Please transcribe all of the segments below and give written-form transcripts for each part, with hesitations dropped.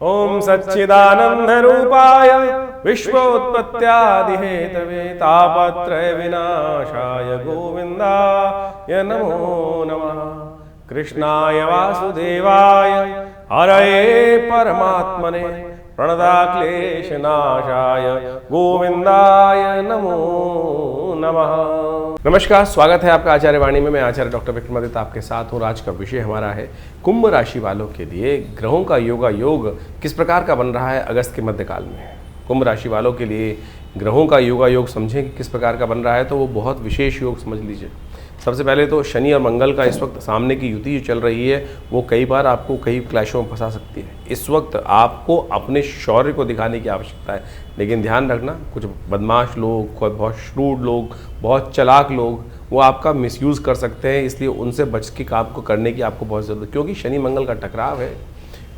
ओम सच्चिदानंद रूपाय विश्वोत्पत्त्यादिहेतवे तापत्रय विनाशाय गोविंदाय नमो नमः। कृष्णाय वासुदेवाय हरये परमात्मने प्रणताक्लेशनाशाय गोविंदाय नमो नमः। नमस्कार, स्वागत है आपका आचार्य वाणी में। मैं आचार्य डॉक्टर विक्रमादित्य आपके साथ हूँ। आज का विषय हमारा है कुंभ राशि वालों के लिए ग्रहों का योग किस प्रकार का बन रहा है अगस्त के मध्यकाल में। कुंभ राशि वालों के लिए ग्रहों का योग समझें कि किस प्रकार का बन रहा है, तो वो बहुत विशेष योग समझ लीजिए। सबसे पहले तो शनि और मंगल का इस वक्त सामने की युति जो चल रही है वो कई बार आपको कई क्लैशों में फंसा सकती है। इस वक्त आपको अपने शौर्य को दिखाने की आवश्यकता है, लेकिन ध्यान रखना कुछ बदमाश लोग, बहुत श्रूड लोग, बहुत चालाक लोग वो आपका मिसयूज़ कर सकते हैं, इसलिए उनसे बच के काम को करने की आपको बहुत ज़रूरत है। क्योंकि शनि मंगल का टकराव है,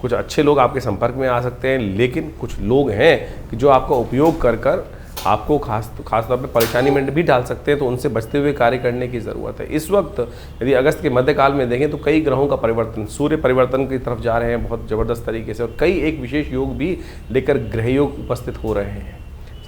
कुछ अच्छे लोग आपके संपर्क में आ सकते हैं, लेकिन कुछ लोग हैं कि जो आपका उपयोग कर आपको खास तौर पे परेशानी में भी डाल सकते हैं, तो उनसे बचते हुए कार्य करने की ज़रूरत है। इस वक्त यदि अगस्त के मध्यकाल में देखें तो कई ग्रहों का परिवर्तन, सूर्य परिवर्तन की तरफ जा रहे हैं बहुत ज़बरदस्त तरीके से, और कई एक विशेष योग भी लेकर ग्रह योग उपस्थित हो रहे हैं।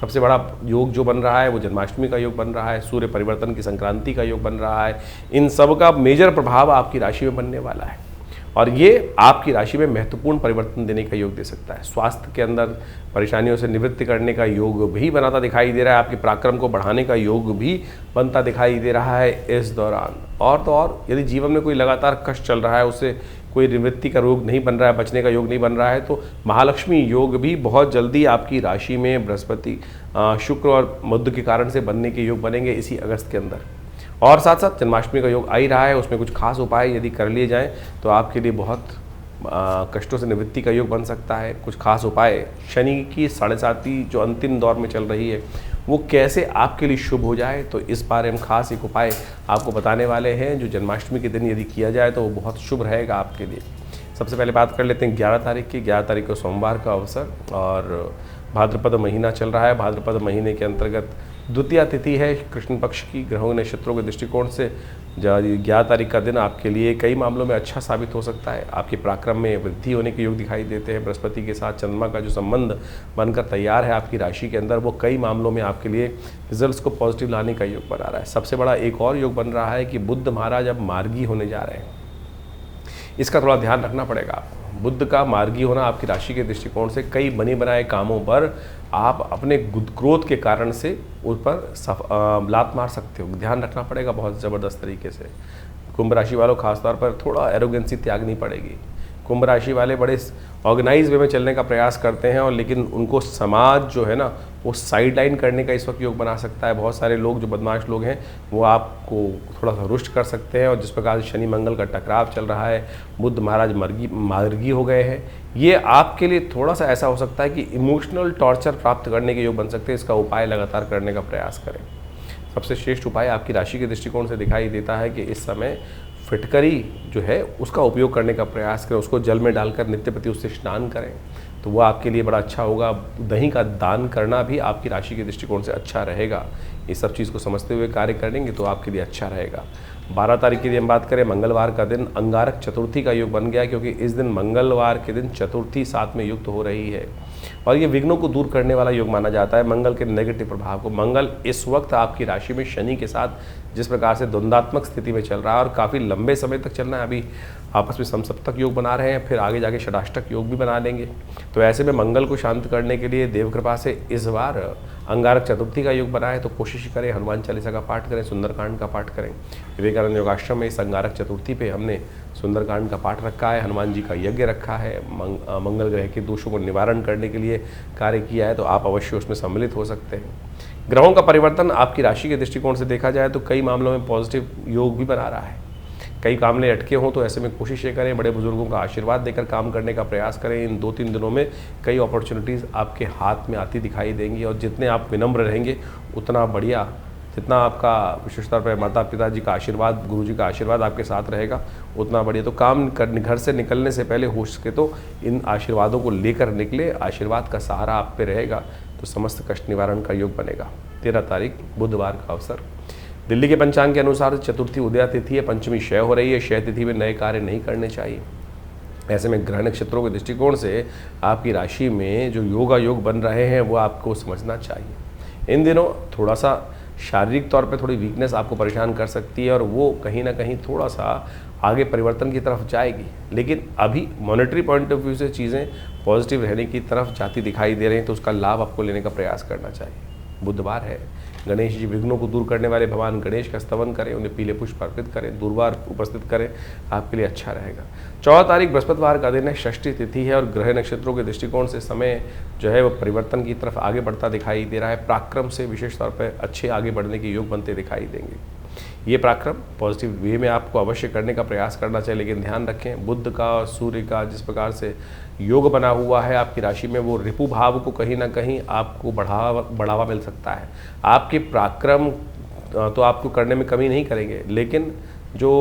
सबसे बड़ा योग जो बन रहा है वो जन्माष्टमी का योग बन रहा है, सूर्य परिवर्तन की संक्रांति का योग बन रहा है। इन सब का मेजर प्रभाव आपकी राशि में बनने वाला है और ये आपकी राशि में महत्वपूर्ण परिवर्तन देने का योग दे सकता है। स्वास्थ्य के अंदर परेशानियों से निवृत्ति करने का योग भी बनाता दिखाई दे रहा है, आपके पराक्रम को बढ़ाने का योग भी बनता दिखाई दे रहा है इस दौरान। और तो और यदि जीवन में कोई लगातार कष्ट चल रहा है, उससे कोई निवृत्ति का योग नहीं बन रहा है, बचने का योग नहीं बन रहा है, तो महालक्ष्मी योग भी बहुत जल्दी आपकी राशि में बृहस्पति, शुक्र और बुध के कारण से बनने के योग बनेंगे इसी अगस्त के अंदर। और साथ साथ जन्माष्टमी का योग आ ही रहा है, उसमें कुछ खास उपाय यदि कर लिए जाएं तो आपके लिए बहुत कष्टों से निवृत्ति का योग बन सकता है। कुछ खास उपाय शनि की 7.5 जो अंतिम दौर में चल रही है वो कैसे आपके लिए शुभ हो जाए, तो इस बारे में खास एक उपाय आपको बताने वाले हैं जो जन्माष्टमी के दिन यदि किया जाए तो वो बहुत शुभ रहेगा आपके लिए। सबसे पहले बात कर लेते हैं 11 तारीख की। 11 तारीख को सोमवार का अवसर और भाद्रपद महीना चल रहा है। भाद्रपद महीने के अंतर्गत द्वितीया तिथि है कृष्ण पक्ष की। ग्रहों नक्षत्रों के दृष्टिकोण से 11 तारीख का दिन आपके लिए कई मामलों में अच्छा साबित हो सकता है। आपके पराक्रम में वृद्धि होने के योग दिखाई देते हैं। बृहस्पति के साथ चंद्रमा का जो संबंध बनकर तैयार है आपकी राशि के अंदर, वो कई मामलों में आपके लिए रिजल्ट्स को पॉजिटिव लाने का योग बना रहा है। सबसे बड़ा एक और योग बन रहा है कि बुध महाराज अब मार्गी होने जा रहे हैं, इसका थोड़ा ध्यान रखना पड़ेगा आपको। बुध का मार्गी होना आपकी राशि के दृष्टिकोण से कई बने बनाए कामों पर आप अपने क्रोध के कारण से उस पर लात मार सकते हो, ध्यान रखना पड़ेगा बहुत ज़बरदस्त तरीके से। कुंभ राशि वालों खासतौर पर थोड़ा एरोगेंसी त्यागनी पड़ेगी। कुंभ राशि वाले बड़े ऑर्गेनाइज वे में चलने का प्रयास करते हैं, और लेकिन उनको समाज जो है ना वो साइड लाइन करने का इस वक्त योग बना सकता है। बहुत सारे लोग जो बदमाश लोग हैं वो आपको थोड़ा सा रुष्ट कर सकते हैं, और जिस प्रकार से शनि मंगल का टकराव चल रहा है, बुध महाराज मार्गी हो गए हैं, ये आपके लिए थोड़ा सा ऐसा हो सकता है कि इमोशनल टॉर्चर प्राप्त करने के योग बन सकते हैं। इसका उपाय लगातार करने का प्रयास करें। सबसे श्रेष्ठ उपाय आपकी राशि के दृष्टिकोण से दिखाई देता है कि इस समय फिटकरी जो है उसका उपयोग करने का प्रयास करें, उसको जल में डालकर नित्य प्रति उससे स्नान करें, तो वो आपके लिए बड़ा अच्छा होगा। दही का दान करना भी आपकी राशि के दृष्टिकोण से अच्छा रहेगा। ये सब चीज़ को समझते हुए कार्य करेंगे तो आपके लिए अच्छा रहेगा। 12 तारीख की यदि हम बात करें, मंगलवार का दिन अंगारक चतुर्थी का योग बन गया, क्योंकि इस दिन मंगलवार के दिन चतुर्थी साथ में युक्त हो रही है, और ये विघ्नों को दूर करने वाला योग माना जाता है। मंगल के नेगेटिव प्रभाव को, मंगल इस वक्त आपकी राशि में शनि के साथ जिस प्रकार से द्वंद्वात्मक स्थिति में चल रहा है और काफ़ी लंबे समय तक चलना है, अभी आपस में समसप्तक योग बना रहे हैं, फिर आगे जाके षडाष्टक योग भी बना लेंगे। तो ऐसे में मंगल को शांत करने के लिए देव कृपा से इस बार अंगारक चतुर्थी का योग बना है, तो कोशिश करें हनुमान चालीसा का पाठ करें, सुंदरकांड का पाठ करें। विवेकानंद योगाश्रम में इस अंगारक चतुर्थी पे हमने सुंदरकांड का पाठ रखा है, हनुमान जी का यज्ञ रखा है, मंगल ग्रह के दोषों को निवारण करने के लिए कार्य किया है, तो आप अवश्य उसमें सम्मिलित हो सकते हैं। ग्रहों का परिवर्तन आपकी राशि के दृष्टिकोण से देखा जाए तो कई मामलों में पॉजिटिव योग भी बना रहा है। कई मामले अटके हों तो ऐसे में कोशिश ये करें, बड़े बुजुर्गों का आशीर्वाद देकर काम करने का प्रयास करें। इन 2-3 दिनों में कई अपॉर्चुनिटीज़ आपके हाथ में आती दिखाई देंगी, और जितने आप विनम्र रहेंगे उतना बढ़िया, जितना आपका विशेष तौर पर माता पिताजी का आशीर्वाद, गुरुजी का आशीर्वाद आपके साथ रहेगा उतना बढ़िया। तो काम करने, घर से निकलने से पहले हो सके तो इन आशीर्वादों को लेकर निकले, आशीर्वाद का सहारा आप पे रहेगा तो समस्त कष्ट निवारण का योग बनेगा। 13 तारीख बुधवार का अवसर। दिल्ली के पंचांग के अनुसार चतुर्थी उदया तिथि है, पंचमी क्षय हो रही है। क्षय तिथि में नए कार्य नहीं करने चाहिए। ऐसे में ग्रह नक्षत्रों के दृष्टिकोण से आपकी राशि में जो योगा योग बन रहे हैं वो आपको समझना चाहिए। इन दिनों थोड़ा सा शारीरिक तौर पे थोड़ी वीकनेस आपको परेशान कर सकती है और वो कहीं ना कहीं थोड़ा सा आगे परिवर्तन की तरफ जाएगी, लेकिन अभी मॉनेटरी पॉइंट ऑफ व्यू से चीज़ें पॉजिटिव रहने की तरफ जाती दिखाई दे रही हैं, तो उसका लाभ आपको लेने का प्रयास करना चाहिए। बुधवार है, गणेश जी विघ्नों को दूर करने वाले भगवान गणेश का स्तवन करें, उन्हें पीले पुष्प अर्पित करें, दुर्वार उपस्थित करें, आपके लिए अच्छा रहेगा। 14 तारीख बृहस्पतिवार का दिन है, षष्ठी तिथि है और ग्रह नक्षत्रों के दृष्टिकोण से समय जो है वो परिवर्तन की तरफ आगे बढ़ता दिखाई दे रहा है। पराक्रम से विशेष तौर पर अच्छे आगे बढ़ने के योग बनते दिखाई देंगे। ये पराक्रम पॉजिटिव वे में आपको अवश्य करने का प्रयास करना चाहिए, लेकिन ध्यान रखें बुध का और सूर्य का जिस प्रकार से योग बना हुआ है आपकी राशि में, वो रिपु भाव को कहीं ना कहीं आपको बढ़ावा मिल सकता है। आपके पराक्रम तो आपको करने में कमी नहीं करेंगे, लेकिन जो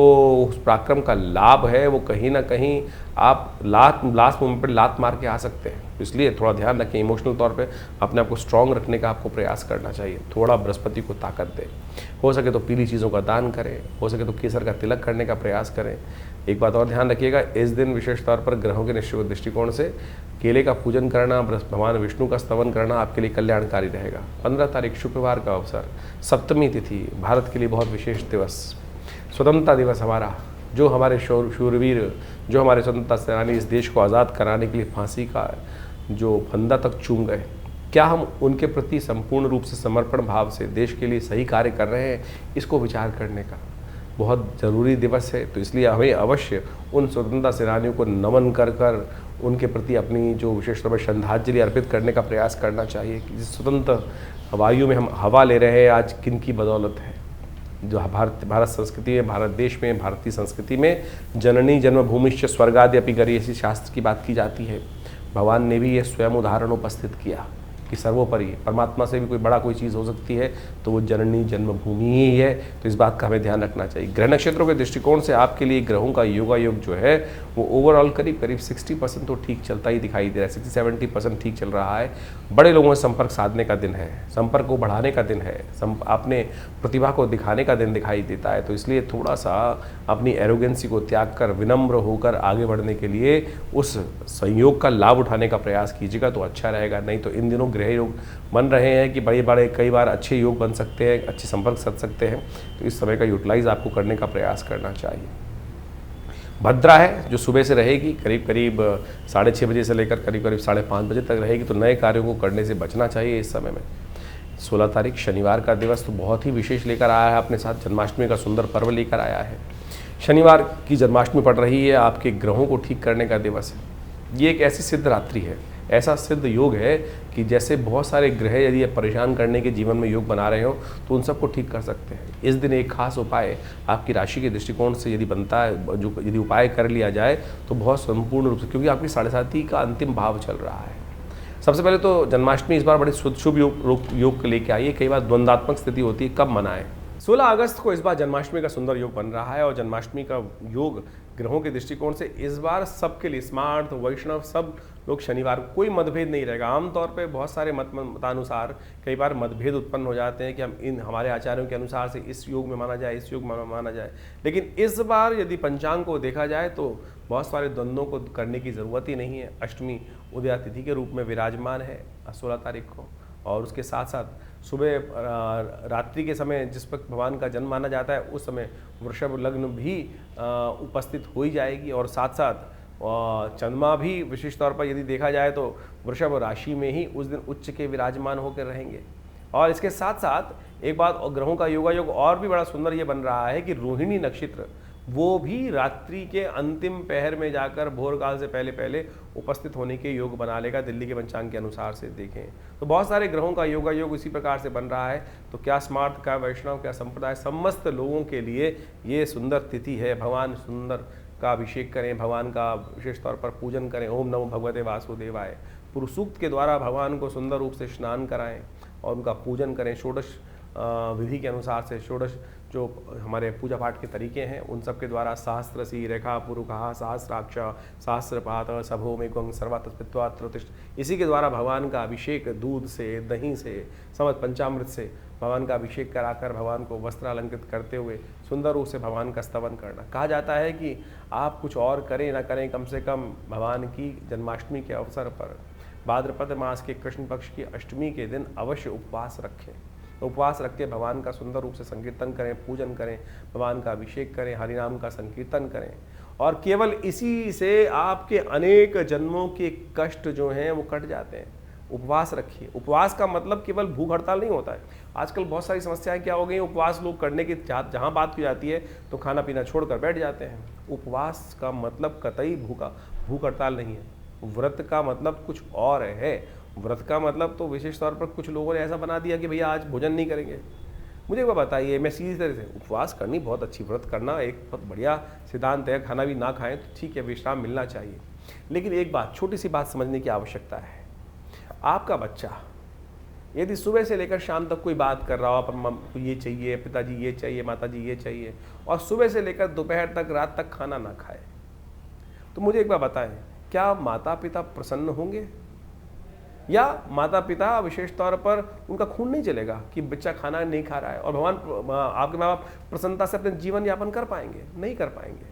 उस पराक्रम का लाभ है वो कहीं ना कहीं आप लास्ट मोमेंट पर लात मार के आ सकते हैं। इसलिए थोड़ा ध्यान रखें, इमोशनल तौर पे अपने आप को स्ट्रॉन्ग रखने का आपको प्रयास करना चाहिए। थोड़ा बृहस्पति को ताकत दें, हो सके तो पीली चीज़ों का दान करें, हो सके तो केसर का तिलक करने का प्रयास करें। एक बात और ध्यान रखिएगा, इस दिन विशेष तौर पर ग्रहों के दृष्टिकोण से केले का पूजन करना, भगवान विष्णु का स्तवन करना आपके लिए कल्याणकारी रहेगा। 15 तारीख शुक्रवार का अवसर, सप्तमी तिथि, भारत के लिए बहुत विशेष दिवस, स्वतंत्रता दिवस हमारा, जो हमारे शूरवीर, जो हमारे स्वतंत्रता सेनानी इस देश को आज़ाद कराने के लिए फांसी का जो फंदा तक चूम गए, क्या हम उनके प्रति संपूर्ण रूप से समर्पण भाव से देश के लिए सही कार्य कर रहे हैं, इसको विचार करने का बहुत ज़रूरी दिवस है। तो इसलिए हमें अवश्य उन स्वतंत्रता सेनानियों को नमन कर कर उनके प्रति अपनी जो विशेष रूप से श्रद्धांजलि अर्पित करने का प्रयास करना चाहिए कि जिस स्वतंत्र वायु में हम हवा ले रहे हैं आज किन की बदौलत है। जो भारत संस्कृति में, भारत देश में, भारतीय संस्कृति में जननी जन्मभूमिश्च स्वर्गादि अपि गरीयसी, ऐसी शास्त्र की बात की जाती है। भगवान ने भी ये स्वयं उदाहरण उपस्थित किया कि सर्वोपरि परमात्मा से भी कोई बड़ा कोई चीज़ हो सकती है तो वो जननी जन्मभूमि ही है। तो इस बात का हमें ध्यान रखना चाहिए। ग्रह नक्षत्रों के दृष्टिकोण से आपके लिए ग्रहों का योगा योग जो है वो ओवरऑल करीब 60% तो ठीक चलता ही दिखाई दे रहा है, 60-70% ठीक चल रहा है। बड़े लोगों से संपर्क साधने का दिन है, संपर्क को बढ़ाने का दिन है, अपने प्रतिभा को दिखाने का दिन दिखाई देता है। तो इसलिए थोड़ा सा अपनी एरोगेंसी को त्याग कर विनम्र होकर आगे बढ़ने के लिए उस संयोग का लाभ उठाने का प्रयास कीजिएगा तो अच्छा रहेगा। नहीं तो इन दिनों ग्रह योग बन रहे हैं कि बड़े कई बार अच्छे योग बन सकते हैं, अच्छे संपर्क सध सकते हैं, तो इस समय का यूटिलाइज आपको करने का प्रयास करना चाहिए। भद्रा है जो सुबह से रहेगी, करीब 6:30 बजे से लेकर करीब 5:30 बजे तक रहेगी, तो नए कार्यों को करने से बचना चाहिए इस समय में। 16 तारीख शनिवार का दिवस तो बहुत ही विशेष लेकर आया है अपने साथ, जन्माष्टमी का सुंदर पर्व लेकर आया है। शनिवार की जन्माष्टमी पड़ रही है, आपके ग्रहों को ठीक करने का दिवस है। ये एक ऐसी सिद्ध रात्रि है, ऐसा सिद्ध योग है कि जैसे बहुत सारे ग्रह यदि परेशान करने के जीवन में योग बना रहे हो तो उन सबको ठीक कर सकते हैं। इस दिन एक खास उपाय आपकी राशि के दृष्टिकोण से यदि बनता है, जो यदि उपाय कर लिया जाए तो बहुत संपूर्ण रूप से, क्योंकि आपकी 7.5 का अंतिम भाव चल रहा है। सबसे पहले तो जन्माष्टमी इस बार बड़े शुभ योग लेके आई है। कई बार द्वंद्वात्मक स्थिति होती है कब मनाएं। 16 अगस्त को इस बार जन्माष्टमी का सुंदर योग बन रहा है और जन्माष्टमी का योग ग्रहों के दृष्टिकोण से इस बार सबके लिए, स्मार्ट वैष्णव सब लोग शनिवार को कोई मतभेद नहीं रहेगा। आमतौर पे बहुत सारे मतानुसार कई बार मतभेद उत्पन्न हो जाते हैं कि हमारे आचार्यों के अनुसार से इस योग में माना जाए, इस योग में माना जाए, लेकिन इस बार यदि पंचांग को देखा जाए तो बहुत सारे द्वंद्वों को करने की ज़रूरत ही नहीं है। अष्टमी उदया तिथि के रूप में विराजमान है 16 तारीख को, और उसके साथ साथ सुबह रात्रि के समय जिस वक्त भगवान का जन्म माना जाता है उस समय वृषभ लग्न भी उपस्थित हो ही जाएगी, और साथ साथ चंद्रमा भी विशेष तौर पर यदि देखा जाए तो वृषभ राशि में ही उस दिन उच्च के विराजमान होकर रहेंगे। और इसके साथ साथ एक बात, और ग्रहों का योगा योग और भी बड़ा सुंदर ये बन रहा है कि रोहिणी नक्षत्र वो भी रात्रि के अंतिम पहर में जाकर भोर काल से पहले उपस्थित होने के योग बना लेगा, दिल्ली के पंचांग के अनुसार से देखें तो बहुत सारे ग्रहों का योगा योग इसी प्रकार से बन रहा है। तो क्या स्मार्ट, क्या वैष्णव, क्या संप्रदाय, समस्त लोगों के लिए ये सुंदर तिथि है। भगवान सुंदर का अभिषेक करें, भगवान का विशेष तौर पर पूजन करें। ओम नमो भगवते वासुदेवाय पुरुष सूक्त के द्वारा भगवान को सुंदर रूप से स्नान कराएं और उनका पूजन करें। षोडश विधि के अनुसार से षोडश जो हमारे पूजा पाठ के तरीके हैं उन सब के द्वारा सहस्रसी रेखा पुरुखा सहस्राक्ष सहस्रपात सभो में गंग सर्वात्मत्वा त्रोतिष्ठ, इसी के द्वारा भगवान का अभिषेक दूध से, दही से, समस्त पंचामृत से भगवान का अभिषेक कराकर भगवान को वस्त्र अलंकृत करते हुए सुंदर रूप से भगवान का स्तवन करना। कहा जाता है कि आप कुछ और करें ना करें, कम से कम भगवान की जन्माष्टमी के अवसर पर भाद्रपद मास के कृष्ण पक्ष की अष्टमी के दिन अवश्य उपवास रखें। उपवास रख के भगवान का सुंदर रूप से संकीर्तन करें, पूजन करें, भगवान का अभिषेक करें, हरिनाम का संकीर्तन करें, और केवल इसी से आपके अनेक जन्मों के कष्ट जो हैं वो कट जाते हैं। उपवास रखिए। उपवास का मतलब केवल भूख हड़ताल नहीं होता है। आजकल बहुत सारी समस्याएं क्या हो गई, उपवास लोग करने की जहाँ बात की जाती है तो खाना पीना छोड़कर बैठ जाते हैं। उपवास का मतलब कतई भूख हड़ताल नहीं है। व्रत का मतलब कुछ और है। व्रत का मतलब तो विशेष तौर पर कुछ लोगों ने ऐसा बना दिया कि भैया आज भोजन नहीं करेंगे। मुझे वो बताइए, मैं सीधी तरह से, उपवास करनी बहुत अच्छी, व्रत करना एक बहुत बढ़िया सिद्धांत है। खाना भी ना खाएं तो ठीक है, विश्राम मिलना चाहिए। लेकिन एक बात, छोटी सी बात समझने की आवश्यकता है। आपका बच्चा यदि सुबह से लेकर शाम तक कोई बात कर रहा हो, पर ये चाहिए, पिताजी ये चाहिए, माताजी ये चाहिए, और सुबह से लेकर दोपहर तक, रात तक खाना ना खाए, तो मुझे एक बार बताएं, क्या माता पिता प्रसन्न होंगे? या माता पिता विशेष तौर पर उनका खून नहीं चलेगा कि बच्चा खाना नहीं खा रहा है, और भगवान आपके माँ बाप प्रसन्नता से अपने जीवन यापन कर पाएंगे? नहीं कर पाएंगे।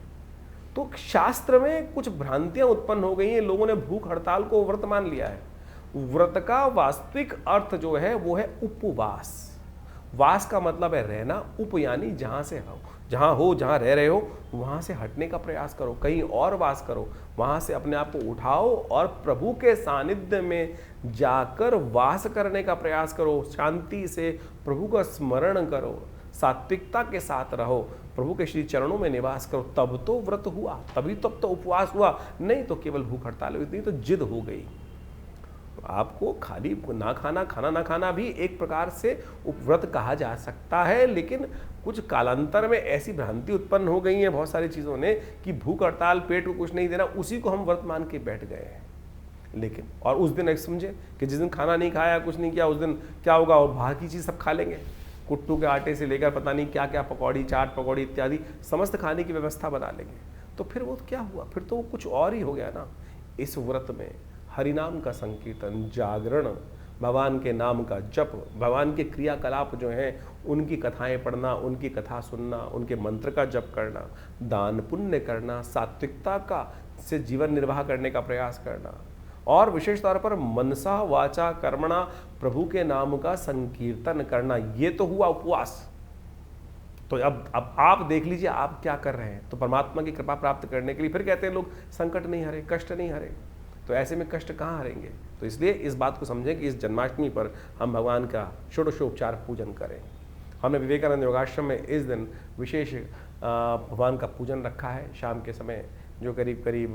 तो शास्त्र में कुछ भ्रांतियां उत्पन्न हो गई हैं। लोगों ने भूख हड़ताल को व्रत मान लिया है। व्रत का वास्तविक अर्थ जो है वो है उपवास। वास का मतलब है रहना, उप यानी जहां से हो, जहां रह रहे हो वहां से हटने का प्रयास करो, कहीं और वास करो, वहां से अपने आप को उठाओ और प्रभु के सानिध्य में जाकर वास करने का प्रयास करो। शांति से प्रभु का स्मरण करो, सात्विकता के साथ रहो, प्रभु के श्री चरणों में निवास करो, तब तो व्रत हुआ, तभी तब तो उपवास हुआ। नहीं तो केवल भूख हड़ताल हुई, नहीं तो जिद हो गई। आपको खाली ना खाना, खाना ना खाना भी एक प्रकार से उपव्रत कहा जा सकता है। लेकिन कुछ कालांतर में ऐसी भ्रांति उत्पन्न हो गई है बहुत सारी चीज़ों ने कि भूख हड़ताल, पेट को कुछ नहीं देना, उसी को हम व्रत मान के बैठ गए हैं। लेकिन और उस दिन एक समझे कि जिस दिन खाना नहीं खाया, कुछ नहीं किया, उस दिन क्या होगा, और बाहर की चीज़ सब खा लेंगे। कुट्टू के आटे से लेकर पता नहीं क्या क्या, पकौड़ी, चाट पकौड़ी इत्यादि समस्त खाने की व्यवस्था बना लेंगे। तो फिर वो क्या हुआ, फिर तो वो कुछ और ही हो गया ना। इस व्रत में हरिनाम का संकीर्तन, जागरण, भगवान के नाम का जप, भगवान के क्रियाकलाप जो हैं उनकी कथाएं पढ़ना, उनकी कथा सुनना, उनके मंत्र का जप करना, दान पुण्य करना, सात्विकता का से जीवन निर्वाह करने का प्रयास करना, और विशेष तौर पर मनसा वाचा कर्मणा प्रभु के नाम का संकीर्तन करना, ये तो हुआ उपवास। तो अब आप देख लीजिए आप क्या कर रहे हैं। तो परमात्मा की कृपा प्राप्त करने के लिए फिर कहते हैं लोग संकट नहीं हरे, कष्ट नहीं हरे। तो ऐसे में कष्ट कहाँ हरेंगे? तो इसलिए इस बात को समझें कि इस जन्माष्टमी पर हम भगवान का षोडशोपचार पूजन करें। हमने विवेकानंद योगाश्रम में इस दिन विशेष भगवान का पूजन रखा है। शाम के समय जो करीब करीब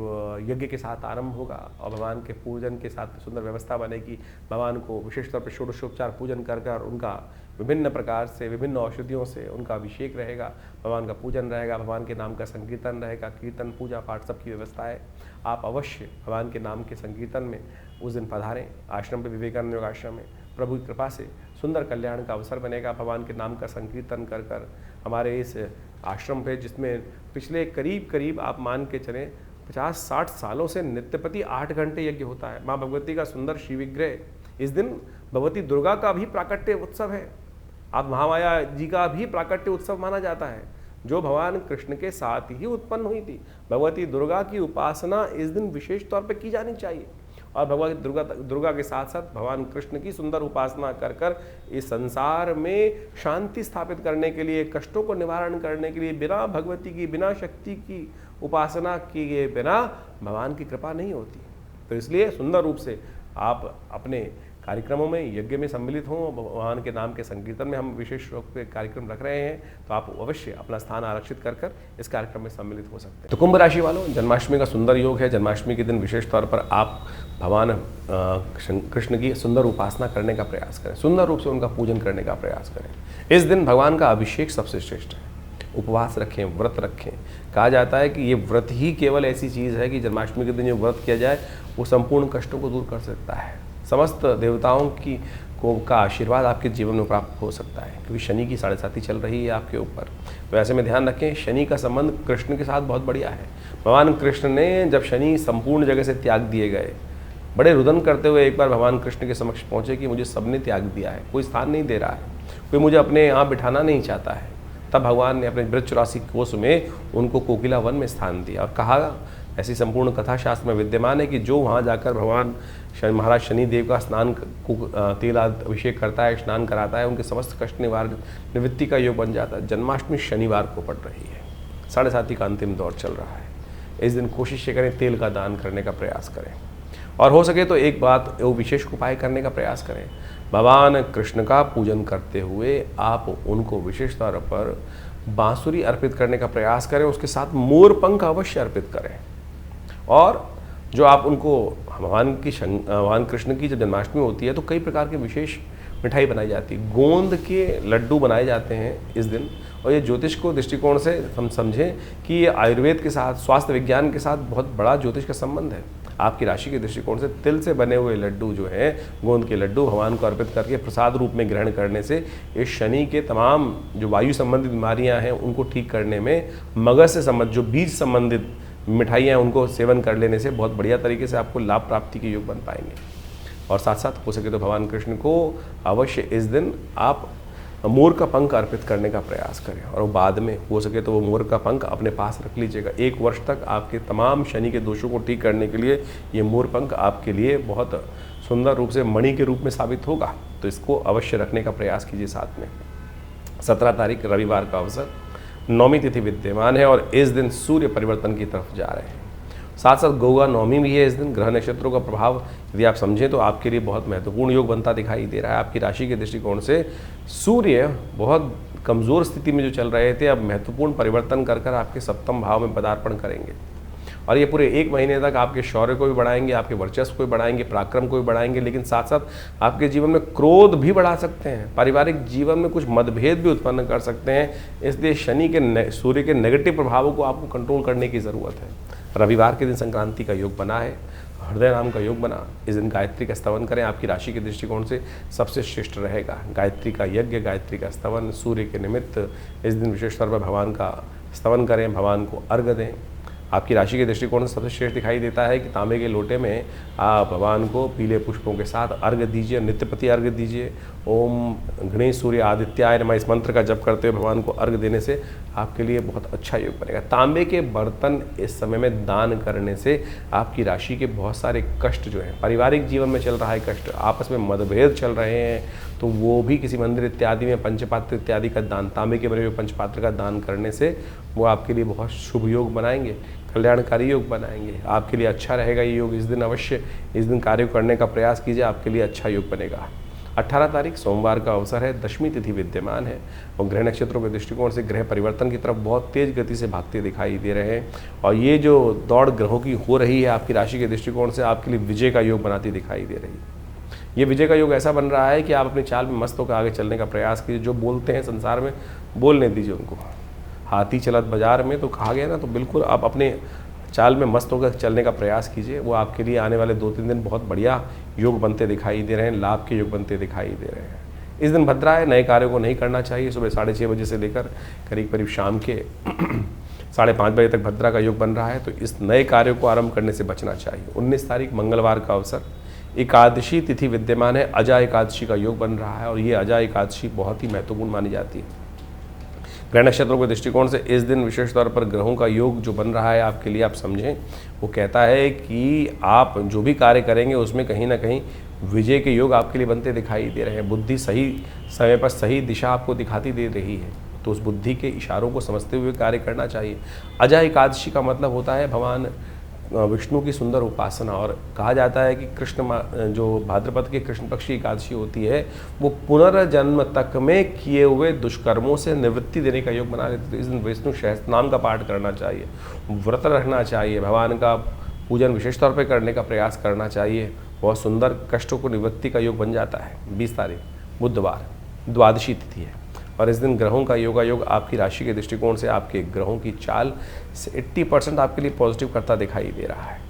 यज्ञ के साथ आरंभ होगा और भगवान के पूजन के साथ सुंदर व्यवस्था बनेगी। भगवान को विशेष तौर पर षोडशोपचार पूजन कर कर उनका विभिन्न प्रकार से, विभिन्न औषधियों से उनका अभिषेक रहेगा, भगवान का पूजन रहेगा, भगवान के नाम का संकीर्तन रहेगा, कीर्तन, पूजा पाठ सबकी व्यवस्था है। आप अवश्य भगवान के नाम के संकीर्तन में उस दिन पधारें। आश्रम पे, विवेकानंद योग आश्रम में प्रभु की कृपा से सुंदर कल्याण का अवसर बनेगा। भगवान के नाम का संकीर्तन कर कर हमारे इस आश्रम पे, जिसमें पिछले करीब आप मान के चलें 50-60 सालों से नित्यपति 8 घंटे यज्ञ होता है। माँ भगवती का सुंदर शिव विग्रह, इस दिन भगवती दुर्गा का भी प्राकट्य उत्सव है। आप महामाया जी का भी प्राकट्य उत्सव माना जाता है, जो भगवान कृष्ण के साथ ही उत्पन्न हुई थी। भगवती दुर्गा की उपासना इस दिन विशेष तौर पर की जानी चाहिए, और भगवती दुर्गा के साथ साथ भगवान कृष्ण की सुंदर उपासना कर कर इस संसार में शांति स्थापित करने के लिए, कष्टों को निवारण करने के लिए, बिना भगवती की, बिना शक्ति की उपासना किए बिना भगवान की कृपा नहीं होती। तो इसलिए सुंदर रूप से आप अपने कार्यक्रमों में, यज्ञ में सम्मिलित हों। भगवान के नाम के संकीर्तन में हम विशेष रूप से कार्यक्रम रख रहे हैं, तो आप अवश्य अपना स्थान आरक्षित कर कर इस कार्यक्रम में सम्मिलित हो सकते हैं। तो कुंभ राशि वालों, जन्माष्टमी का सुंदर योग है। जन्माष्टमी के दिन विशेष तौर पर आप भगवान कृष्ण की सुंदर उपासना करने का प्रयास करें, सुंदर रूप से उनका पूजन करने का प्रयास करें। इस दिन भगवान का अभिषेक सबसे श्रेष्ठ है। उपवास रखें, व्रत रखें। कहा जाता है कि ये व्रत ही केवल ऐसी चीज़ है कि जन्माष्टमी के दिन जो व्रत किया जाए वो संपूर्ण कष्टों को दूर कर सकता है। समस्त देवताओं को का आशीर्वाद आपके जीवन में प्राप्त हो सकता है, क्योंकि शनि की 7.5 चल रही है आपके ऊपर। तो ऐसे में ध्यान रखें, शनि का संबंध कृष्ण के साथ बहुत बढ़िया है। भगवान कृष्ण ने जब शनि संपूर्ण जगह से त्याग दिए गए, बड़े रुदन करते हुए एक बार भगवान कृष्ण के समक्ष पहुँचे कि मुझे सबने त्याग दिया है, कोई स्थान नहीं दे रहा है, कोई मुझे अपने यहाँ बिठाना नहीं चाहता है। तब भगवान ने अपने ब्रज 84 कोस में उनको कोकिला वन में स्थान दिया और कहा, ऐसी संपूर्ण कथा शास्त्र में विद्यमान है कि जो वहाँ जाकर भगवान महाराज शनि देव का स्नान को तेल अभिषेक करता है, स्नान कराता है, उनके समस्त कष्ट निवृत्ति का योग बन जाता है। जन्माष्टमी शनिवार को पड़ रही है, 7.5 का अंतिम दौर चल रहा है। इस दिन कोशिश करें तेल का दान करने का प्रयास करें, और हो सके तो एक बात वो विशेष उपाय करने का प्रयास करें। भगवान कृष्ण का पूजन करते हुए आप उनको विशेष तौर पर बांसुरी अर्पित करने का प्रयास करें, उसके साथ मोर पंख अवश्य अर्पित करें। और जो आप उनको भगवान कृष्ण की जब जन्माष्टमी होती है तो कई प्रकार के विशेष मिठाई बनाई जाती है, गोंद के लड्डू बनाए जाते हैं इस दिन। और ये ज्योतिष को दृष्टिकोण से हम समझें कि ये आयुर्वेद के साथ, स्वास्थ्य विज्ञान के साथ बहुत बड़ा ज्योतिष का संबंध है। आपकी राशि के दृष्टिकोण से तिल से बने हुए लड्डू जो हैं, गोंद के लड्डू, भगवान को अर्पित करके प्रसाद रूप में ग्रहण करने से इस शनि के तमाम जो वायु संबंधित बीमारियां हैं उनको ठीक करने में, मगज से संबंधित जो बीज संबंधित मिठाइयाँ उनको सेवन कर लेने से बहुत बढ़िया तरीके से आपको लाभ प्राप्ति के योग बन पाएंगे। और साथ साथ हो सके तो भगवान कृष्ण को अवश्य इस दिन आप मोर का पंख अर्पित करने का प्रयास करें, और बाद में हो सके तो वो मोर का पंख अपने पास रख लीजिएगा। 1 वर्ष तक आपके तमाम शनि के दोषों को ठीक करने के लिए ये मोर पंख आपके लिए बहुत सुंदर रूप से मणि के रूप में साबित होगा। तो इसको अवश्य रखने का प्रयास कीजिए। साथ में 17 तारीख रविवार का अवसर, 9वीं तिथि विद्यमान है और इस दिन सूर्य परिवर्तन की तरफ जा रहे हैं। साथ साथ गोगा नवमी भी है इस दिन। ग्रह नक्षत्रों का प्रभाव यदि आप समझें तो आपके लिए बहुत महत्वपूर्ण योग बनता दिखाई दे रहा है। आपकी राशि के दृष्टिकोण से सूर्य बहुत कमज़ोर स्थिति में जो चल रहे थे, अब महत्वपूर्ण परिवर्तन कर कर आपके 7वें भाव में पदार्पण करेंगे, और ये पूरे 1 महीने तक आपके शौर्य को भी बढ़ाएंगे, आपके वर्चस्व को भी बढ़ाएंगे, पराक्रम को भी बढ़ाएंगे, लेकिन साथ साथ आपके जीवन में क्रोध भी बढ़ा सकते हैं, पारिवारिक जीवन में कुछ मतभेद भी उत्पन्न कर सकते हैं। इसलिए शनि के सूर्य के नेगेटिव प्रभावों को आपको कंट्रोल करने की ज़रूरत है। रविवार के दिन संक्रांति का योग बना है, हृदय नाम का योग बना। इस दिन गायत्री का स्तवन करें, आपकी राशि के दृष्टिकोण से सबसे श्रेष्ठ रहेगा। गायत्री का यज्ञ, गायत्री का स्तवन, सूर्य के निमित्त इस दिन विशेष तौर पर भगवान का स्तवन करें, भगवान को अर्घ्य दें। आपकी राशि के दृष्टिकोण से सबसे श्रेष्ठ दिखाई देता है कि तांबे के लोटे में आप भगवान को पीले पुष्पों के साथ अर्घ्य दीजिए, नित्यप्रति अर्घ्य दीजिए। ओम गणेश सूर्य आदित्याय नमः इस मंत्र का जप करते हुए भगवान को अर्घ्य देने से आपके लिए बहुत अच्छा योग बनेगा। तांबे के बर्तन इस समय में दान करने से आपकी राशि के बहुत सारे कष्ट जो हैं, पारिवारिक जीवन में चल रहा है कष्ट, आपस में मतभेद चल रहे हैं, तो वो भी किसी मंदिर इत्यादि में पंचपात्र इत्यादि का दान, तांबे के बने हुए पंचपात्र का दान करने से वो आपके लिए बहुत शुभ योग बनाएंगे, कल्याणकारी योग बनाएंगे। आपके लिए अच्छा रहेगा ये योग। इस दिन अवश्य इस दिन कार्य करने का प्रयास कीजिए, आपके लिए अच्छा योग बनेगा। 18 तारीख सोमवार का अवसर है, 10वीं तिथि विद्यमान है और ग्रह नक्षत्रों के दृष्टिकोण से ग्रह परिवर्तन की तरफ बहुत तेज गति से भागते दिखाई दे रहे हैं, और ये जो दौड़ ग्रहों की हो रही है आपकी राशि के दृष्टिकोण से आपके लिए विजय का योग बनाती दिखाई दे रही है। ये विजय का योग ऐसा बन रहा है कि आप अपनी चाल में मस्त होकर आगे चलने का प्रयास कीजिए। जो बोलते हैं संसार में बोलने दीजिए उनको। हाथी चलत बाजार में तो कहा गया ना, तो बिल्कुल आप अपने चाल में मस्त होकर चलने का प्रयास कीजिए। वो आपके लिए आने वाले 2-3 दिन बहुत बढ़िया योग बनते दिखाई दे रहे हैं, लाभ के योग बनते दिखाई दे रहे हैं। इस दिन भद्रा है, नए कार्यों को नहीं करना चाहिए। सुबह 6:30 बजे से लेकर करीब शाम के 5:30 बजे तक भद्रा का योग बन रहा है, तो इस नए कार्यों को आरंभ करने से बचना चाहिए। 19 तारीख मंगलवार का अवसर, एकादशी तिथि विद्यमान है, अजा एकादशी का योग बन रहा है, और ये अजा एकादशी बहुत ही महत्वपूर्ण मानी जाती है। ग्रह नक्षत्रों के दृष्टिकोण से इस दिन विशेष तौर पर ग्रहों का योग जो बन रहा है आपके लिए, आप समझें, वो कहता है कि आप जो भी कार्य करेंगे उसमें कहीं ना कहीं विजय के योग आपके लिए बनते दिखाई दे रहे हैं। बुद्धि सही समय पर सही दिशा आपको दिखाती दे रही है, तो उस बुद्धि के इशारों को समझते हुए कार्य करना चाहिए। अजा एकादशी का मतलब होता है भगवान विष्णु की सुंदर उपासना, और कहा जाता है कि कृष्ण जो भाद्रपद के कृष्ण पक्ष की एकादशी होती है वो पुनर्जन्म तक में किए हुए दुष्कर्मों से निवृत्ति देने का योग बना लेते। तो इस दिन विष्णु सहस्त्रनाम का पाठ करना चाहिए, व्रत रखना चाहिए, भगवान का पूजन विशेष तौर पर करने का प्रयास करना चाहिए। बहुत सुंदर कष्टों को निवृत्ति का योग बन जाता है। 20 तारीख बुधवार, द्वादशी तिथि है, और इस दिन ग्रहों का योग आपकी राशि के दृष्टिकोण से आपके ग्रहों की चाल से 80% आपके लिए पॉजिटिव करता दिखाई दे रहा है।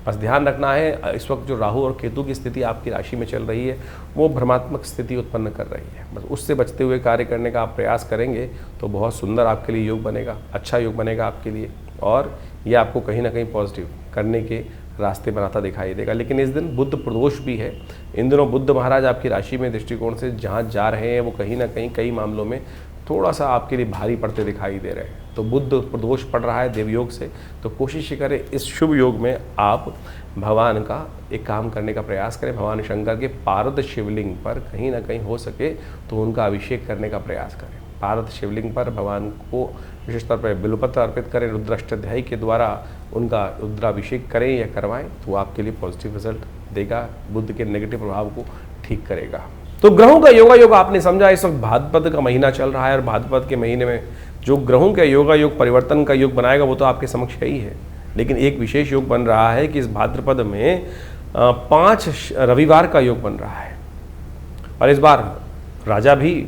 बस ध्यान रखना है, इस वक्त जो राहु और केतु की स्थिति आपकी राशि में चल रही है वो भ्रमात्मक स्थिति उत्पन्न कर रही है। बस उससे बचते हुए कार्य करने का आप प्रयास करेंगे तो बहुत सुंदर आपके लिए योग बनेगा, अच्छा योग बनेगा आपके लिए, और ये आपको कहीं ना कहीं पॉजिटिव करने के रास्ते बनाता दिखाई देगा। लेकिन इस दिन बुध प्रदोष भी है। इन दिनों बुध महाराज आपकी राशि में दृष्टिकोण से जहाँ जा रहे हैं वो कहीं ना कहीं कई मामलों में थोड़ा सा आपके लिए भारी पड़ते दिखाई दे रहे हैं। तो बुध प्रदोष पड़ रहा है देवयोग से, तो कोशिश करें इस शुभ योग में आप भगवान का एक काम करने का प्रयास करें। भगवान शंकर के पार्वत शिवलिंग पर कहीं ना कहीं हो सके तो उनका अभिषेक करने का प्रयास करें। पार्वत शिवलिंग पर भगवान को विशेष तौर पर बिल्वपत्र अर्पित करें, रुद्राष्टाध्यायी के द्वारा उनका रुद्राभिषेक करें या करवाएं तो आपके लिए पॉजिटिव रिजल्ट देगा, बुध के नेगेटिव प्रभाव को ठीक करेगा। तो ग्रहों का योगा योग आपने समझा। इस वक्त भाद्रपद का महीना चल रहा है और भाद्रपद के महीने में जो ग्रहों का योगा योग परिवर्तन का योग बनाएगा वो तो आपके समक्ष है ही है, लेकिन एक विशेष योग बन रहा है कि इस भाद्रपद में 5 रविवार का योग बन रहा है। और इस बार राजा भी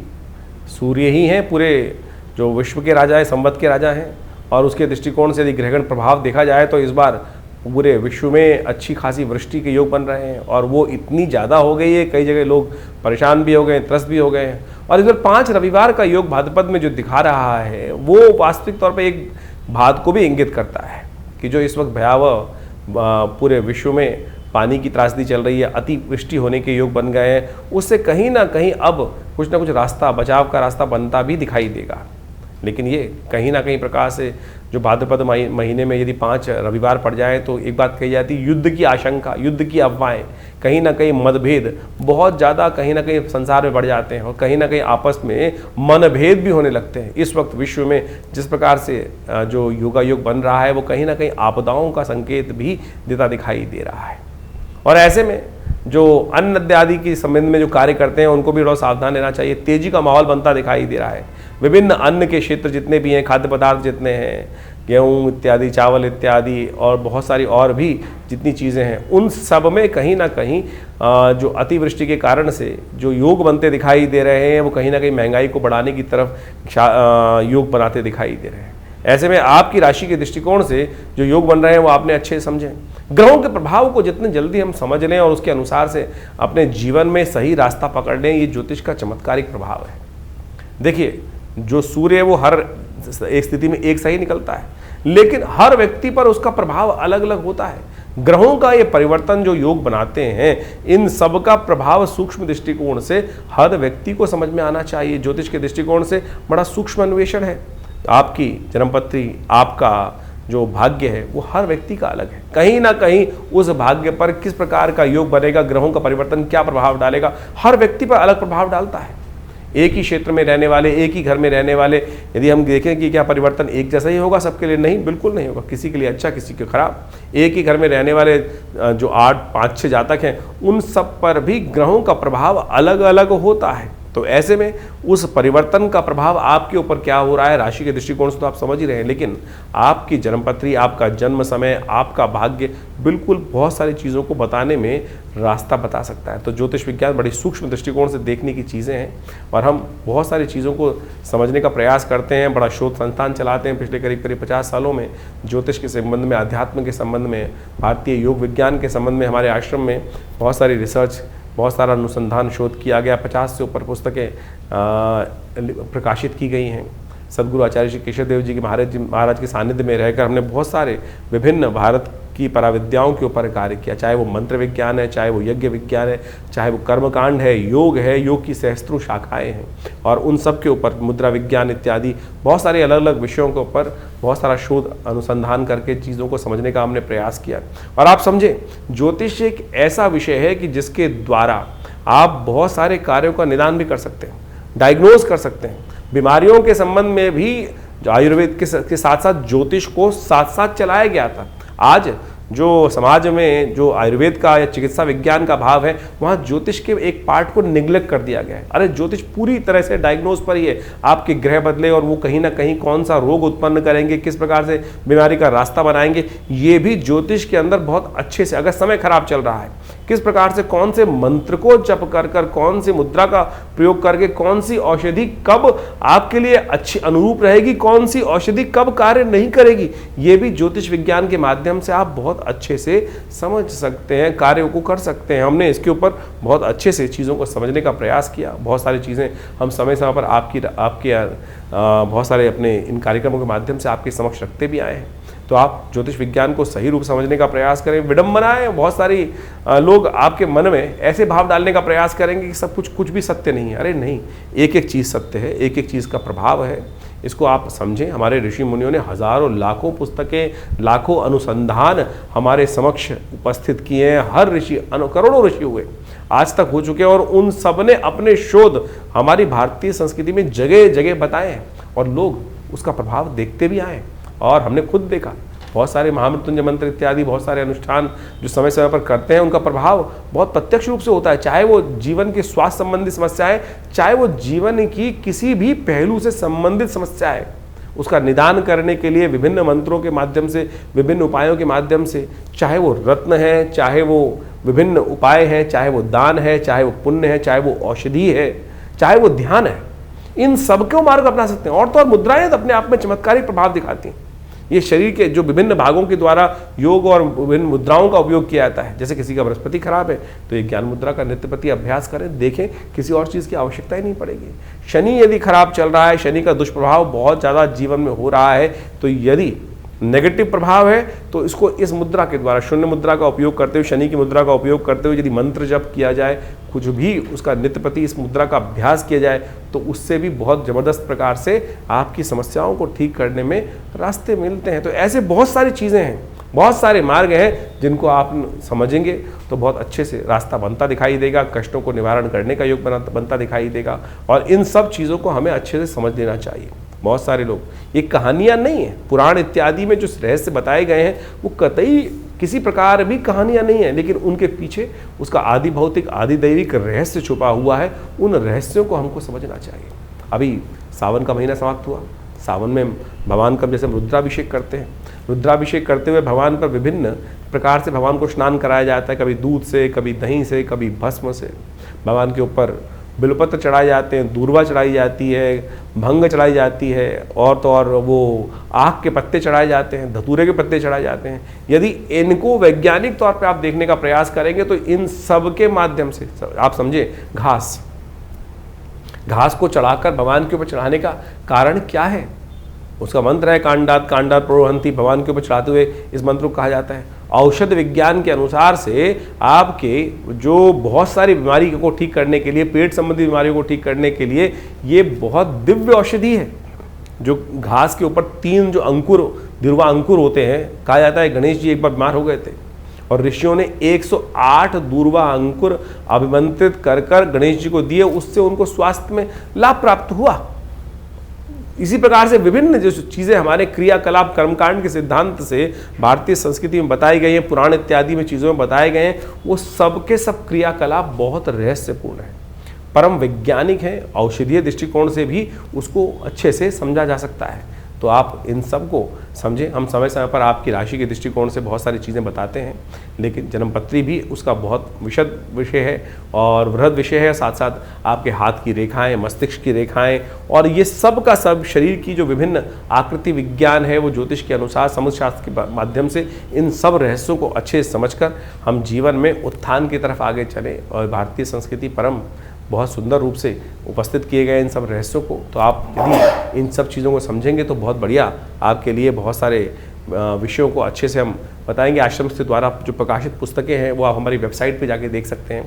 सूर्य ही हैं, पूरे जो विश्व के राजा है, संवत के राजा हैं, और उसके दृष्टिकोण से यदि ग्रहण प्रभाव देखा जाए तो इस बार पूरे विश्व में अच्छी खासी वृष्टि के योग बन रहे हैं और वो इतनी ज़्यादा हो गई है, कई जगह लोग परेशान भी हो गए, त्रस्त भी हो गए हैं। और इस बार 5 रविवार का योग भाद्रपद में जो दिखा रहा है वो वास्तविक तौर पर एक बात को भी इंगित करता है कि जो इस वक्त भयावह पूरे विश्व में पानी की त्रासदी चल रही है, अतिवृष्टि होने के योग बन गए हैं, उससे कहीं ना कहीं अब कुछ ना कुछ रास्ता, बचाव का रास्ता बनता भी दिखाई देगा। लेकिन ये कहीं ना कहीं प्रकार से जो भाद्रपद महीने में यदि 5 रविवार पड़ जाए तो एक बात कही जाती है, युद्ध की आशंका, युद्ध की अफवाहें, कहीं ना कहीं मतभेद बहुत ज़्यादा कहीं ना कहीं संसार में बढ़ जाते हैं और कहीं ना कहीं आपस में मनभेद भी होने लगते हैं। इस वक्त विश्व में जिस प्रकार से जो योगा योग बन रहा है वो कहीं ना कहीं आपदाओं का संकेत भी देता दिखाई दे रहा है। और ऐसे में जो अन्न आदि के संबंध में जो कार्य करते हैं उनको भी थोड़ा सावधान रहना चाहिए। तेजी का माहौल बनता दिखाई दे रहा है। विभिन्न अन्न के क्षेत्र जितने भी हैं, खाद्य पदार्थ जितने हैं, गेहूँ इत्यादि, चावल इत्यादि और बहुत सारी और भी जितनी चीज़ें हैं, उन सब में कहीं ना कहीं जो अतिवृष्टि के कारण से जो योग बनते दिखाई दे रहे हैं वो कहीं ना कहीं महंगाई को बढ़ाने की तरफ योग बनाते दिखाई दे रहे हैं। ऐसे में आपकी राशि के दृष्टिकोण से जो योग बन रहे हैं वो आपने अच्छे समझें। ग्रहों के प्रभाव को जितने जल्दी हम समझ लें और उसके अनुसार से अपने जीवन में सही रास्ता पकड़ लें, ये ज्योतिष का चमत्कारिक प्रभाव है। देखिए, जो सूर्य वो हर एक स्थिति में एक सही निकलता है, लेकिन हर व्यक्ति पर उसका प्रभाव अलग अलग होता है। ग्रहों का ये परिवर्तन जो योग बनाते हैं, इन सब का प्रभाव सूक्ष्म दृष्टिकोण से हर व्यक्ति को समझ में आना चाहिए। ज्योतिष के दृष्टिकोण से बड़ा सूक्ष्म अन्वेषण है। आपकी जन्मपत्री, आपका जो भाग्य है वो हर व्यक्ति का अलग है। कहीं ना कहीं उस भाग्य पर किस प्रकार का योग बनेगा, ग्रहों का परिवर्तन क्या प्रभाव डालेगा, हर व्यक्ति पर अलग प्रभाव डालता है। एक ही क्षेत्र में रहने वाले, एक ही घर में रहने वाले, यदि हम देखें कि क्या परिवर्तन एक जैसा ही होगा सबके लिए? नहीं, बिल्कुल नहीं होगा। किसी के लिए अच्छा, किसी के खराब। एक ही घर में रहने वाले जो 8, 5, 6 जातक हैं, उन सब पर भी ग्रहों का प्रभाव अलग अलग होता है। तो ऐसे में उस परिवर्तन का प्रभाव आपके ऊपर क्या हो रहा है, राशि के दृष्टिकोण से तो आप समझ ही रहे हैं, लेकिन आपकी जन्मपत्री, आपका जन्म समय, आपका भाग्य बिल्कुल बहुत सारी चीज़ों को बताने में रास्ता बता सकता है। तो ज्योतिष विज्ञान बड़ी सूक्ष्म दृष्टिकोण से देखने की चीज़ें हैं और हम बहुत सारी चीज़ों को समझने का प्रयास करते हैं। बड़ा शोध संस्थान चलाते हैं पिछले करीब 50 सालों में। ज्योतिष के संबंध में, अध्यात्म के संबंध में, भारतीय योग विज्ञान के संबंध में हमारे आश्रम में बहुत सारी रिसर्च, बहुत सारा अनुसंधान, शोध किया गया। 50 से ऊपर पुस्तकें प्रकाशित की गई हैं। सदगुरु आचार्य श्री केशव देव जी के महाराज के सानिध्य में रहकर हमने बहुत सारे विभिन्न भारत की पराविद्याओं के ऊपर कार्य किया, चाहे वो मंत्र विज्ञान है, चाहे वो यज्ञ विज्ञान है, चाहे वो कर्मकांड है, योग है, योग की सहस्त्रों शाखाएं हैं, और उन सब के ऊपर मुद्रा विज्ञान इत्यादि बहुत सारे अलग अलग विषयों के ऊपर बहुत सारा शोध अनुसंधान करके चीज़ों को समझने का हमने प्रयास किया। और आप समझें, ज्योतिष एक ऐसा विषय है कि जिसके द्वारा आप बहुत सारे कार्यों का निदान भी कर सकते हैं, डायग्नोज कर सकते हैं। बीमारियों के संबंध में भी जो आयुर्वेद के साथ साथ ज्योतिष को साथ साथ चलाया गया था। आज जो समाज में जो आयुर्वेद का या चिकित्सा विज्ञान का भाव है, वहाँ ज्योतिष के एक पार्ट को निग्लेक्ट कर दिया गया है। अरे ज्योतिष पूरी तरह से डायग्नोज पर ही है, आपके ग्रह बदले और वो कहीं ना कहीं कौन सा रोग उत्पन्न करेंगे, किस प्रकार से बीमारी का रास्ता बनाएंगे, ये भी ज्योतिष के अंदर बहुत अच्छे से, अगर समय खराब चल रहा है, किस प्रकार से कौन से मंत्र को जप कर कर, कौन सी मुद्रा का प्रयोग करके, कौन सी औषधि कब आपके लिए अच्छी अनुरूप रहेगी, कौन सी औषधि कब कार्य नहीं करेगी, ये भी ज्योतिष विज्ञान के माध्यम से आप बहुत अच्छे से समझ सकते हैं, कार्यों को कर सकते हैं। हमने इसके ऊपर बहुत अच्छे से चीज़ों को समझने का प्रयास किया। बहुत सारी चीज़ें हम समय समय पर आपके बहुत सारे अपने इन कार्यक्रमों के माध्यम से आपके समक्ष रखते भी आए हैं। तो आप ज्योतिष विज्ञान को सही रूप समझने का प्रयास करें। विडंबनाएं, बहुत सारी लोग आपके मन में ऐसे भाव डालने का प्रयास करेंगे कि सब कुछ भी सत्य नहीं है। अरे नहीं, एक एक चीज़ सत्य है, एक एक चीज़ का प्रभाव है। इसको आप समझें। हमारे ऋषि मुनियों ने हजारों लाखों पुस्तकें, लाखों अनुसंधान हमारे समक्ष उपस्थित किए हैं। हर ऋषि, करोड़ों ऋषि हुए आज तक हो चुके हैं, और उन सब ने अपने शोध हमारी भारतीय संस्कृति में जगह जगह बताए हैं, और लोग उसका प्रभाव देखते भी आए। और हमने खुद देखा, बहुत सारे महामृत्युंजय मंत्र इत्यादि बहुत सारे अनुष्ठान जो समय समय पर करते हैं, उनका प्रभाव बहुत प्रत्यक्ष रूप से होता है। चाहे वो जीवन के स्वास्थ्य संबंधी समस्याएं, चाहे वो जीवन की किसी भी पहलू से संबंधित समस्या है, उसका निदान करने के लिए विभिन्न मंत्रों के माध्यम से, विभिन्न उपायों के माध्यम से, चाहे वो रत्न है, चाहे वो विभिन्न उपाय हैं, चाहे वो दान है, चाहे वो पुण्य है, चाहे वो औषधि है, चाहे वो ध्यान है, इन सबको मार्ग अपना सकते हैं। और तो और मुद्राएं तो अपने आप में चमत्कारी प्रभाव दिखाती हैं। ये शरीर के जो विभिन्न भागों के द्वारा योग और विभिन्न मुद्राओं का उपयोग किया जाता है। जैसे किसी का बृहस्पति खराब है तो ये ज्ञान मुद्रा का नित्यप्रति अभ्यास करें, देखें, किसी और चीज़ की आवश्यकता ही नहीं पड़ेगी। शनि यदि खराब चल रहा है, शनि का दुष्प्रभाव बहुत ज़्यादा जीवन में हो रहा है, तो यदि नेगेटिव प्रभाव है तो इसको इस मुद्रा के द्वारा, शून्य मुद्रा का उपयोग करते हुए, शनि की मुद्रा का उपयोग करते हुए यदि मंत्र जप किया जाए, कुछ भी उसका नित्य प्रति इस मुद्रा का अभ्यास किया जाए, तो उससे भी बहुत ज़बरदस्त प्रकार से आपकी समस्याओं को ठीक करने में रास्ते मिलते हैं। तो ऐसे बहुत सारी चीज़ें हैं, बहुत सारे मार्ग हैं जिनको आप समझेंगे तो बहुत अच्छे से रास्ता बनता दिखाई देगा, कष्टों को निवारण करने का योग बनता दिखाई देगा। और इन सब चीज़ों को हमें अच्छे से समझ लेना चाहिए। बहुत सारे लोग, ये कहानियाँ नहीं है, पुराण इत्यादि में जो रहस्य बताए गए हैं वो कतई किसी प्रकार भी कहानियाँ नहीं है, लेकिन उनके पीछे उसका आदि भौतिक, आदि दैविक रहस्य छुपा हुआ है। उन रहस्यों को हमको समझना चाहिए। अभी सावन का महीना समाप्त हुआ। सावन में भगवान का जैसे हम रुद्राभिषेक करते हैं, रुद्राभिषेक करते हुए भगवान पर विभिन्न प्रकार से भगवान को स्नान कराया जाता है, कभी दूध से, कभी दही से, कभी भस्म से। भगवान के ऊपर बिलपत्र चढ़ाए जाते हैं, दूर्वा चढ़ाई जाती है, भंग चढ़ाई जाती है, और तो और वो आक के पत्ते चढ़ाए जाते हैं, धतूरे के पत्ते चढ़ाए जाते हैं। यदि इनको वैज्ञानिक तौर पे आप देखने का प्रयास करेंगे तो इन सब के माध्यम से आप समझे, घास को चढ़ाकर भगवान के ऊपर चढ़ाने का कारण क्या है? उसका मंत्र है कांडात कांडात प्रोहंती। भगवान के ऊपर चढ़ाते हुए इस मंत्र को कहा जाता है। औषध विज्ञान के अनुसार से आपके जो बहुत सारी बीमारी को ठीक करने के लिए, पेट संबंधी बीमारियों को ठीक करने के लिए ये बहुत दिव्य औषधि है। जो घास के ऊपर 3 जो अंकुर, दिरवा अंकुर होते हैं, कहा जाता है गणेश जी एक बार बीमार हो गए थे और ऋषियों ने 108 दूर्वा अंकुर अभिमंत्रित कर कर गणेश जी को दिए, उससे उनको स्वास्थ्य में लाभ प्राप्त हुआ। इसी प्रकार से विभिन्न जो चीज़ें हमारे क्रियाकलाप कर्मकांड के सिद्धांत से भारतीय संस्कृति में बताई गई हैं, पुराण इत्यादि में चीज़ों में बताए गए हैं, वो सब के सब क्रियाकलाप बहुत रहस्यपूर्ण है, परम वैज्ञानिक है। औषधीय दृष्टिकोण से भी उसको अच्छे से समझा जा सकता है। तो आप इन सब को समझें। हम समय समय पर आपकी राशि के दृष्टिकोण से बहुत सारी चीज़ें बताते हैं, लेकिन जन्मपत्री भी उसका बहुत विशद विषय है और वृहद विषय है। साथ साथ आपके हाथ की रेखाएं, मस्तिष्क की रेखाएं, और ये सब का सब शरीर की जो विभिन्न आकृति विज्ञान है, वो ज्योतिष के अनुसार, समुद्र शास्त्र के माध्यम से इन सब रहस्यों को अच्छे से समझकर हम जीवन में उत्थान की तरफ आगे चलें। और भारतीय संस्कृति परम बहुत सुंदर रूप से उपस्थित किए गए इन सब रहस्यों को, तो आप यदि इन सब चीज़ों को समझेंगे तो बहुत बढ़िया आपके लिए बहुत सारे विषयों को अच्छे से हम बताएंगे। आश्रम के द्वारा जो प्रकाशित पुस्तकें हैं वो आप हमारी वेबसाइट पे जाके देख सकते हैं।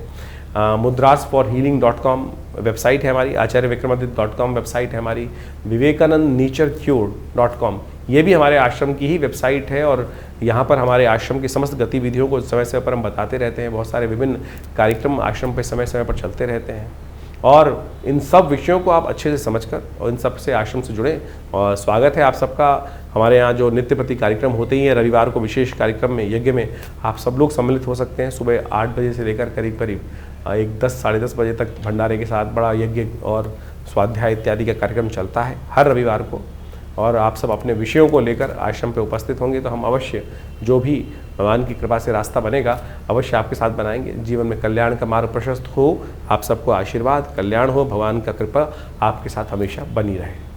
mudrasforhealing.com वेबसाइट है हमारी, acharyavickramaditya.com वेबसाइट है हमारी, vivekanandnaturecure.com ये भी हमारे आश्रम की ही वेबसाइट है। और यहाँ पर हमारे आश्रम की समस्त गतिविधियों को समय समय पर हम बताते रहते हैं। बहुत सारे विभिन्न कार्यक्रम आश्रम पर समय समय पर चलते रहते हैं, और इन सब विषयों को आप अच्छे से समझकर और इन सब से आश्रम से जुड़ें। और स्वागत है आप सबका हमारे यहाँ जो नित्य प्रति कार्यक्रम होते ही हैं। रविवार को विशेष कार्यक्रम में, यज्ञ में आप सब लोग सम्मिलित हो सकते हैं। सुबह 8 बजे से लेकर करीब करीब 10 साढ़े 10 बजे तक भंडारे के साथ बड़ा यज्ञ और स्वाध्याय इत्यादि का कार्यक्रम चलता है हर रविवार को। और आप सब अपने विषयों को लेकर आश्रम पे उपस्थित होंगे तो हम अवश्य जो भी भगवान की कृपा से रास्ता बनेगा अवश्य आपके साथ बनाएंगे। जीवन में कल्याण का मार्ग प्रशस्त हो, आप सबको आशीर्वाद, कल्याण हो, भगवान का कृपा आपके साथ हमेशा बनी रहे।